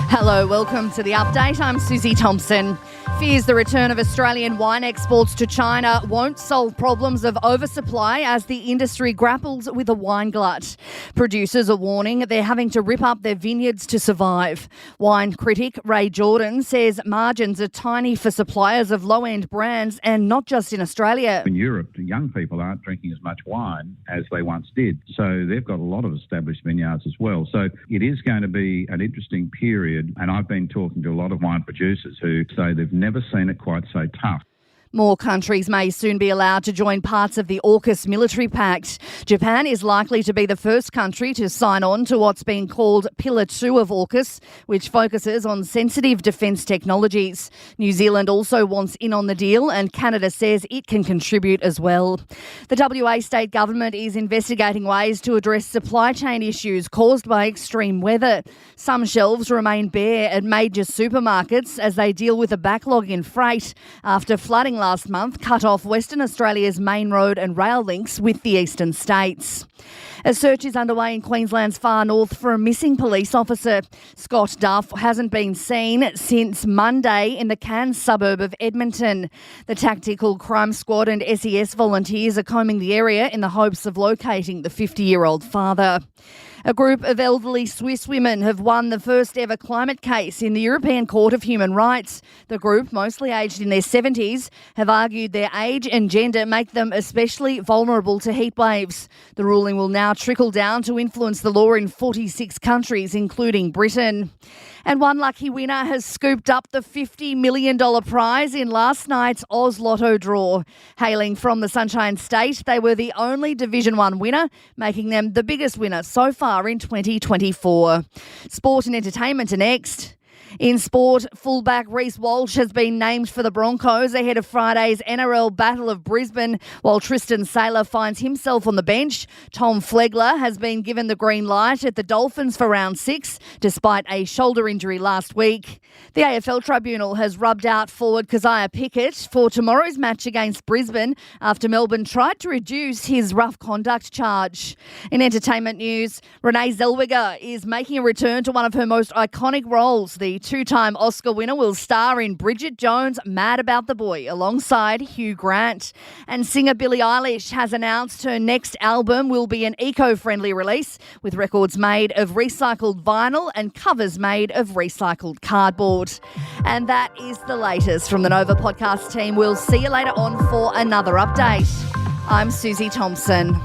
Hello, welcome to the update. I'm Susie Thompson. Fears the return of Australian wine exports to China won't solve problems of oversupply as the industry grapples with a wine glut. Producers are warning they're having to rip up their vineyards to survive. Wine critic Ray Jordan says margins are tiny for suppliers of low-end brands and not just in Australia. In Europe, the young people aren't drinking as much wine as they once did. So they've got a lot of established vineyards as well. So it is going to be an interesting period. And I've been talking to a lot of wine producers who say they've never seen it quite so tough. More countries may soon be allowed to join parts of the AUKUS military pact. Japan is likely to be the first country to sign on to what's being called Pillar 2 of AUKUS, which focuses on sensitive defence technologies. New Zealand also wants in on the deal, and Canada says it can contribute as well. The WA state government is investigating ways to address supply chain issues caused by extreme weather. Some shelves remain bare at major supermarkets as they deal with a backlog in freight after flooding last month cut off Western Australia's main road and rail links with the eastern states. A search is underway in Queensland's far north for a missing police officer. Scott Duff hasn't been seen since Monday in the Cairns suburb of Edmonton. The Tactical Crime Squad and SES volunteers are combing the area in the hopes of locating the 50-year-old father. A group of elderly Swiss women have won the first ever climate case in the European Court of Human Rights. The group, mostly aged in their 70s, have argued their age and gender make them especially vulnerable to heat waves. The ruling will now trickle down to influence the law in 46 countries, including Britain. And one lucky winner has scooped up the $50 million prize in last night's Oz Lotto draw. Hailing from the Sunshine State, they were the only Division 1 winner, making them the biggest winner so far in 2024. Sport and entertainment are next. In sport, fullback Reece Walsh has been named for the Broncos ahead of Friday's NRL Battle of Brisbane, while Tristan Saylor finds himself on the bench. Tom Flegler has been given the green light at the Dolphins for round 6, despite a shoulder injury last week. The AFL Tribunal has rubbed out forward Keziah Pickett for tomorrow's match against Brisbane after Melbourne tried to reduce his rough conduct charge. In entertainment news, Renee Zellweger is making a return to one of her most iconic roles. The two-time Oscar winner will star in Bridget Jones' Mad About the Boy alongside Hugh Grant. And singer Billie Eilish has announced her next album will be an eco-friendly release with records made of recycled vinyl and covers made of recycled cardboard. And that is the latest from the Nova podcast team. We'll see you later on for another update. I'm Susie Thompson.